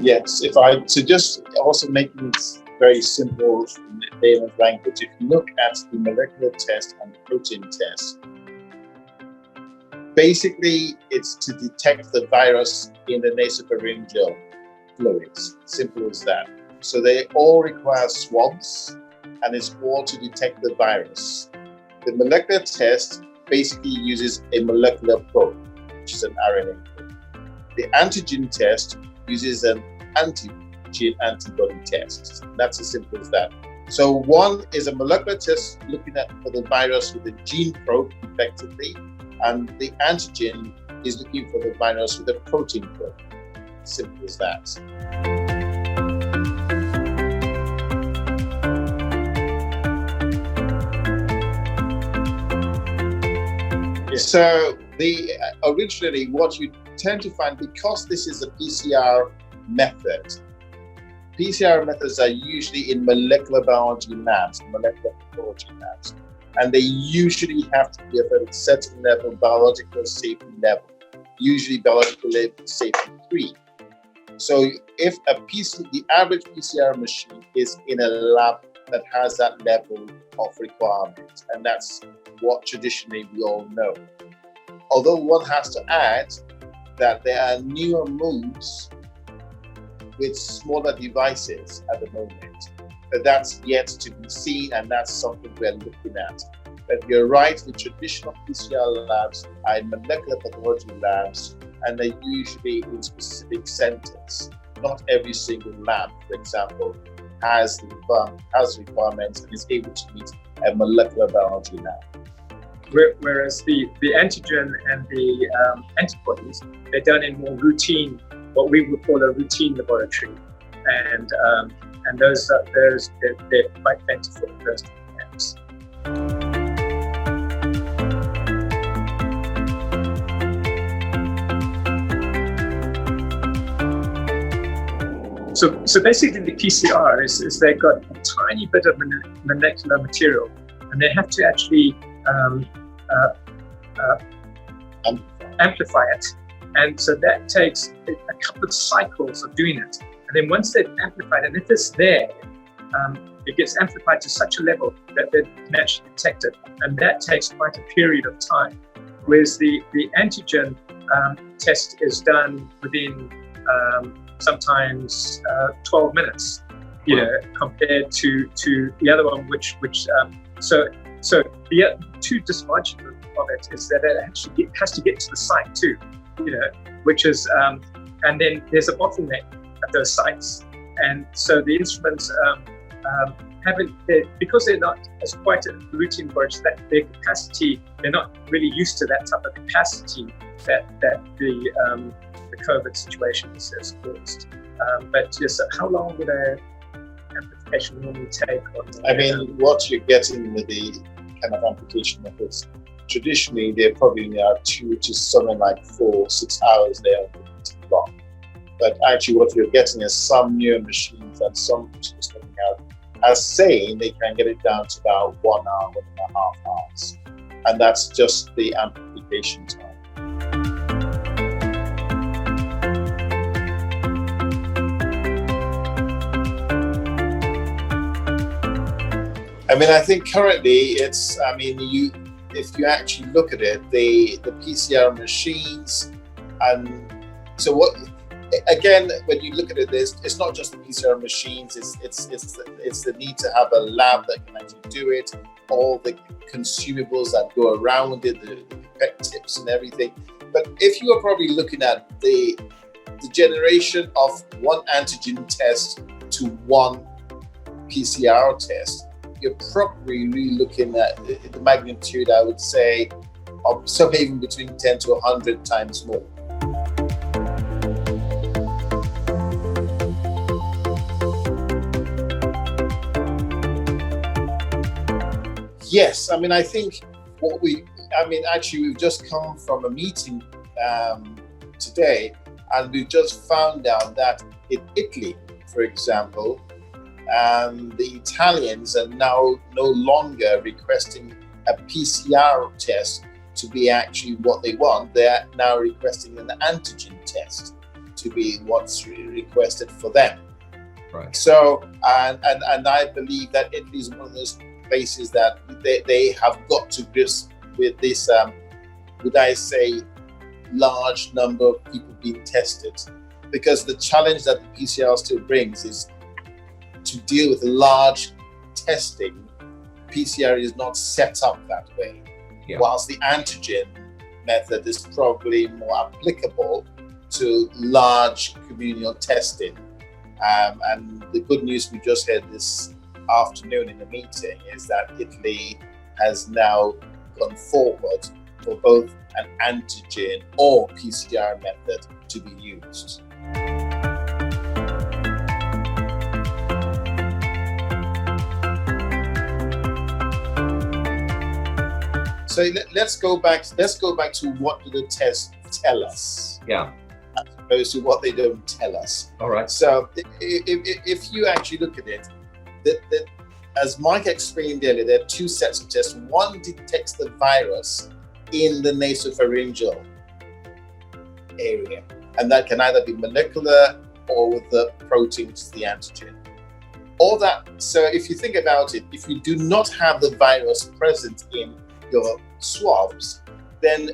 Yes, to just also making it very simple in the layman's language, if you look at the molecular test and the protein test, basically it's to detect the virus in the nasopharyngeal fluids, simple as that. So they all require swabs, and it's all to detect the virus. The molecular test basically uses a molecular probe, which is an RNA probe. The antigen test uses an antigen antibody test. That's as simple as that. So one is a molecular test looking at for the virus with a gene probe effectively, and the antigen is looking for the virus with a protein probe. Simple as that. So originally what you tend to find, because this is a PCR method, PCR methods are usually in molecular biology labs, molecular pathology labs, and they usually have to be at a certain level, biological safety level, usually biological safety 3. So if the average PCR machine is in a lab that has that level of requirement, and that's what traditionally we all know. Although one has to add that there are newer moves with smaller devices at the moment, but that's yet to be seen, and that's something we're looking at. But you're right, the traditional PCR labs are in molecular pathology labs, and they're usually in specific centers. Not every single lab, for example, has requirements and is able to meet a molecular biology lab. Whereas the antigen and the antibodies, they're done in more routine, what we would call a routine laboratory, and they're quite plentiful in those labs. So basically the PCR is they've got a tiny bit of molecular material, and they have to actually amplify it. And so that takes a couple of cycles of doing it. And then once they've amplified, and if it's there, it gets amplified to such a level that they can actually detect it. And that takes quite a period of time. Whereas the antigen test is done within sometimes 12 minutes, compared to the other one, so the two disadvantages of it is that it actually has to get to the site too, which is, and then there's a bottleneck at those sites. And so the instruments because they're not as quite a routine laboratory, that their capacity, they're not really used to that type of capacity that the COVID situation has caused. But just how long would an amplification normally take? What you're getting with the kind of amplification methods, traditionally they're probably 2 to something like 4-6 hours there long. But actually what you're getting is some newer machines and some machines coming out as saying they can get it down to about 1 hour, 1.5 hours. And that's just the amplification time. I think currently it's, if you actually look at it, the PCR machines, and so what, again, when you look at it, it's not just the PCR machines, it's the need to have a lab that can actually do it, all the consumables that go around it, the pipette tips and everything. But if you are probably looking at the generation of one antigen test to one PCR test, you're probably really looking at the magnitude, I would say, of something even between 10 to 100 times more. Yes, I think we've just come from a meeting today, and we've just found out that in Italy, for example, the Italians are now no longer requesting a PCR test to be actually what they want. They're now requesting an antigen test to be what's requested for them. Right. So, and I believe that Italy is one of those places that they have got to grips with this, would I say, large number of people being tested. Because the challenge that the PCR still brings is to deal with large testing. PCR is not set up that way. Yeah. Whilst the antigen method is probably more applicable to large communal testing. And the good news we just heard this afternoon in the meeting is that Italy has now gone forward for both an antigen or PCR method to be used. So let's go back to what do the tests tell us? Yeah. As opposed to what they don't tell us. All right. So if you actually look at it, as Mike explained earlier, there are two sets of tests. One detects the virus in the nasopharyngeal area, and that can either be molecular or with the protein, which is the antigen. All that. So if you think about it, if you do not have the virus present in your swabs, then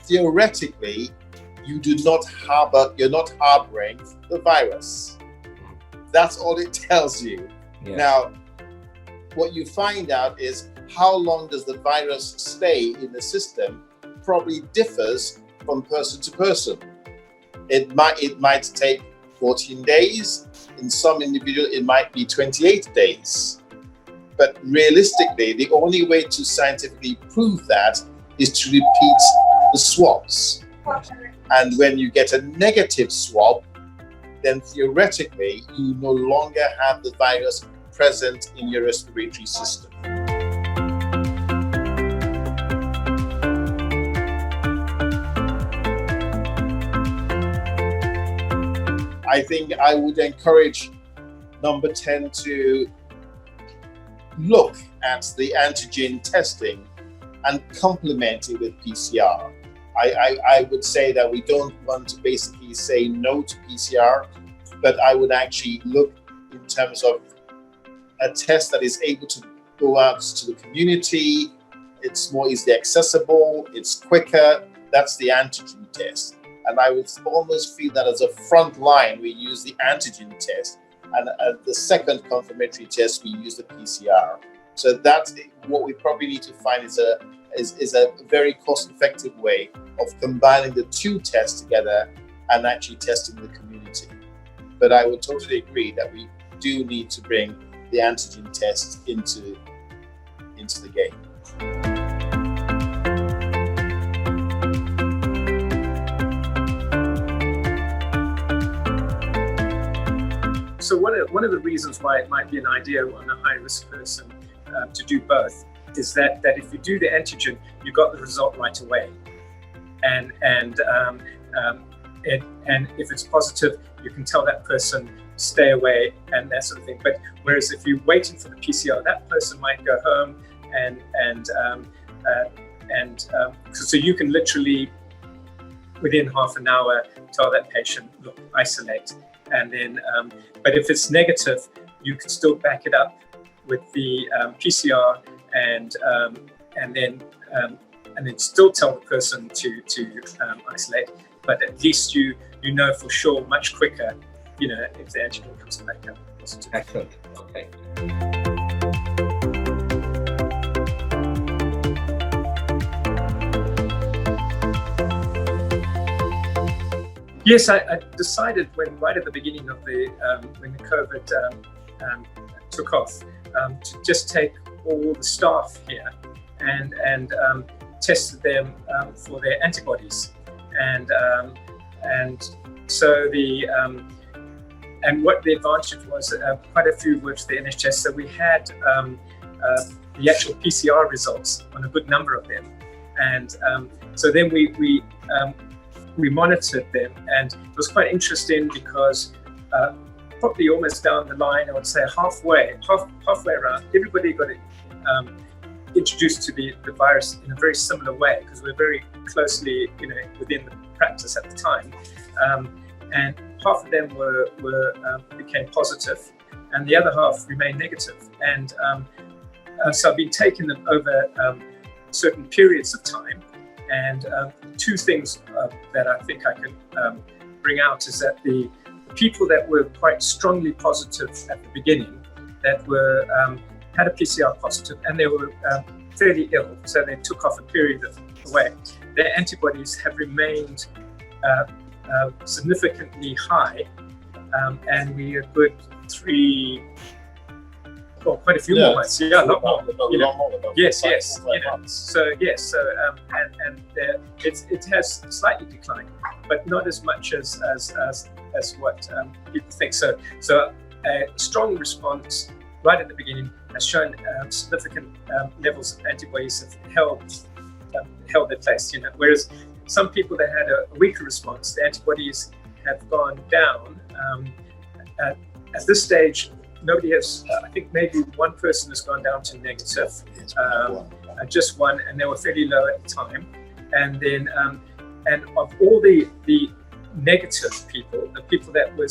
theoretically you're not harboring the virus. That's all it tells you. Yeah. Now, what you find out is how long does the virus stay in the system probably differs from person to person. It might take 14 days. In some individuals, it might be 28 days. But realistically, the only way to scientifically prove that is to repeat the swabs. And when you get a negative swab, then theoretically, you no longer have the virus present in your respiratory system. I think I would encourage number 10 to look at the antigen testing and complement it with PCR. I would say that we don't want to basically say no to PCR, but I would actually look in terms of a test that is able to go out to the community. It's more easily accessible, it's quicker. That's the antigen test. And I would almost feel that as a front line, we use the antigen test. And the second confirmatory test, we use the PCR. So that's what we probably need to find is a very cost-effective way of combining the two tests together and actually testing the community. But I would totally agree that we do need to bring the antigen test into the game. So one of the reasons why it might be an idea on a high-risk person to do both is that if you do the antigen, you got the result right away, and if it's positive, you can tell that person stay away and that sort of thing. But whereas if you're waiting for the PCR, that person might go home so you can literally within half an hour tell that patient, look, isolate. And then, but if it's negative, you can still back it up with the PCR and then still tell the person to isolate. But at least you know for sure much quicker, if the antigen comes back up positive. Excellent. Okay. Yes, I decided right at the beginning of when the COVID took off, to just take all the staff here and tested them for their antibodies, and so and what the advantage was, quite a few were to the NHS, so we had the actual PCR results on a good number of them, and so then we monitored them, and it was quite interesting because probably almost down the line, I would say halfway around, everybody got introduced to the virus in a very similar way because we're very closely, within the practice at the time. and half of them became positive, and the other half remained negative. And so I've been taking them over certain periods of time. And two things that I think I could bring out is that the people that were quite strongly positive at the beginning, that were had a PCR positive, and they were fairly ill, so they took off a period away, their antibodies have remained significantly high, and we are good quite a few more months. Yeah, a lot more. Yes. It has slightly declined, but not as much as what people think. So a strong response right at the beginning has shown significant levels of antibodies have held their place. Whereas some people that had a weaker response, the antibodies have gone down. At this stage, nobody has. I think maybe one person has gone down to negative, just one, and they were fairly low at the time. And then, and of all the negative people, the people that were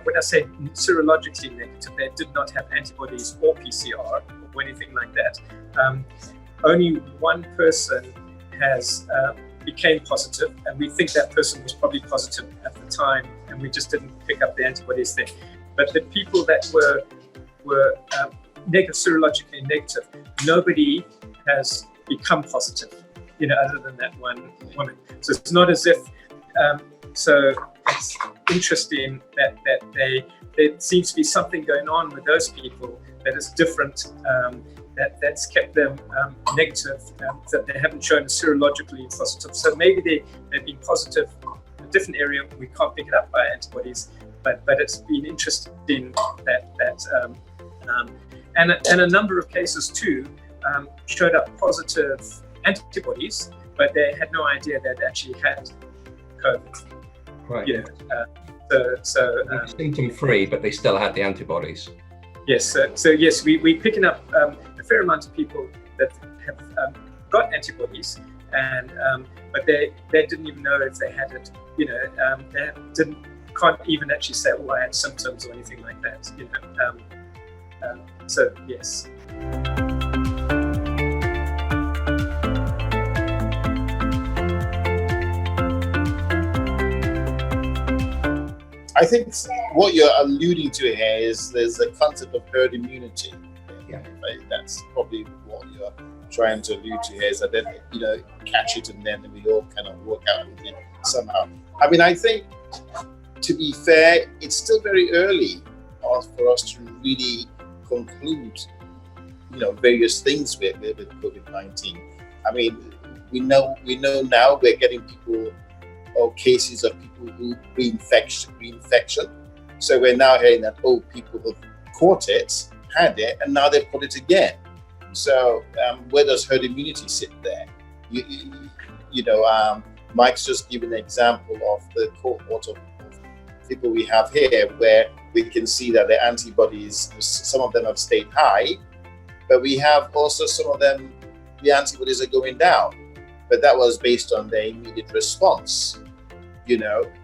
when I say serologically negative, they did not have antibodies or PCR or anything like that. Only one person has became positive, and we think that person was probably positive at the time, and we just didn't pick up the antibodies then. But the people that were negative, serologically negative, nobody has become positive, other than that one woman. So it's not as if. So it's interesting that there seems to be something going on with those people that is different. That's kept them negative, that they haven't shown serologically positive. So maybe they've been positive in a different area. We can't pick it up by antibodies, but it's been interesting and a number of cases too showed up positive antibodies, but they had no idea they'd actually had COVID. Right. Symptom-free, but they still had the antibodies. Yes. So yes, we're picking up a fair amount of people that have got antibodies, and but they didn't even know if they had it. They can't even actually say, "Oh, I had symptoms" or anything like that. So yes. I think what you're alluding to here is there's a concept of herd immunity. Yeah. Right? That's probably what you're trying to allude to here, is that then, catch it and then we all kind of work out with it somehow. I mean, I think, to be fair, it's still very early for us to really conclude, various things with COVID-19. I mean, we know now we're getting people or cases of people who reinfection. So we're now hearing that, people have caught it, had it, and now they've caught it again. So where does herd immunity sit there? Mike's just given an example of the cohort of people we have here, where we can see that the antibodies, some of them have stayed high, but we have also some of them, the antibodies are going down. But that was based on their immediate response,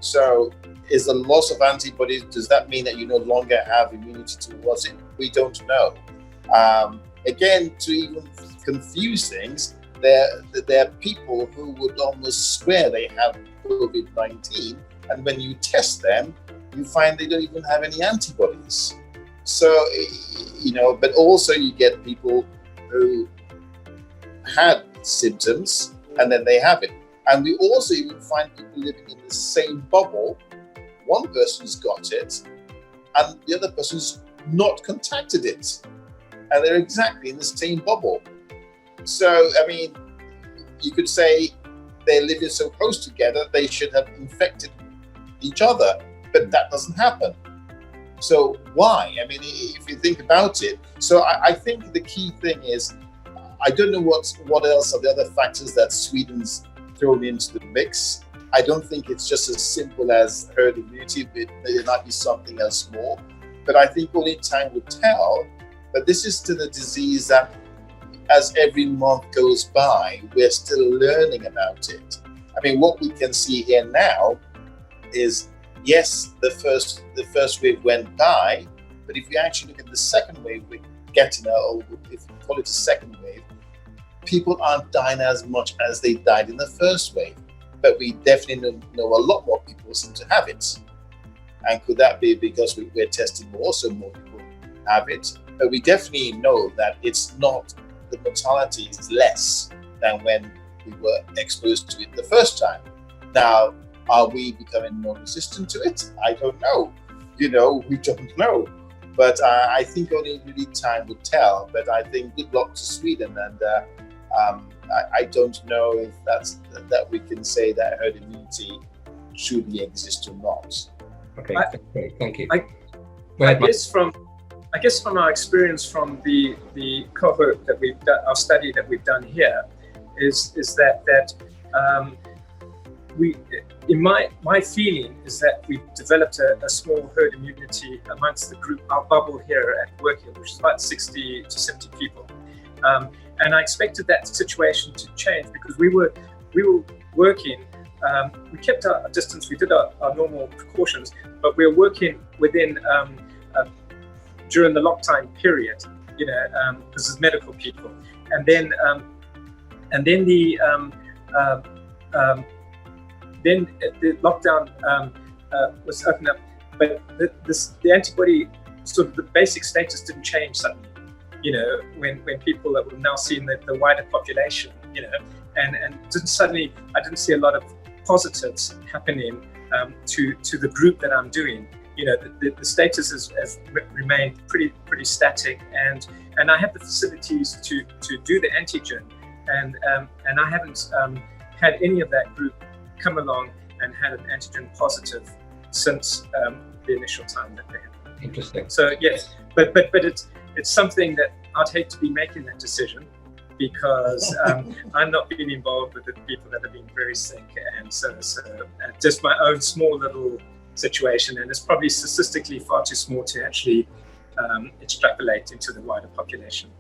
So is the loss of antibodies, does that mean that you no longer have immunity towards it? We don't know. Again, to even confuse things, there are people who would almost swear they have COVID-19, and when you test them, you find they don't even have any antibodies. So, but also you get people who had symptoms and then they have it. And we also even find people living in the same bubble. One person's got it and the other person's not contacted it. And they're exactly in the same bubble. So, I mean, you could say they're living so close together, they should have infected each other, but that doesn't happen. So why? I mean, if you think about it, so I think the key thing is, I don't know what else are the other factors that Sweden's thrown into the mix. I don't think it's just as simple as herd immunity, but there might be something else more. But I think only time will tell. But this is still a disease that, as every month goes by, we're still learning about it. I mean, what we can see here now is yes, the first wave went by, but if we actually look at the second wave, we're getting or if we call it a second wave, people aren't dying as much as they died in the first wave. But we definitely know a lot more people seem to have it. And could that be because we're testing more, so more people have it? But we definitely know that it's not, the mortality is less than when we were exposed to it the first time. Now, are we becoming more resistant to it? I don't know. We don't know. But I think only really time will tell. But I think good luck to Sweden, and I don't know if that we can say that herd immunity truly exists or not. Okay, great, thank you. I guess from our experience from the cohort that we've done, our study that we've done here, is that we, in my feeling is that we developed a small herd immunity amongst the group, our bubble here at work here, which is about 60 to 70 people. And I expected that situation to change because we were working, we kept our distance, we did our normal precautions, but we were working within, during the lockdown period, because as medical people. And then the lockdown was opened up, but the antibody, sort of the basic status didn't change suddenly. When people that were now seeing the wider population, and I didn't see a lot of positives happening to the group that I'm doing. The status has remained pretty static, and I have the facilities to do the antigen, and I haven't had any of that group come along and had an antigen positive since the initial time that they had. Interesting. So yes, but it's something that I'd hate to be making that decision, because I'm not being involved with the people that have been very sick, and so just my own small little situation, and it's probably statistically far too small to actually extrapolate into the wider population.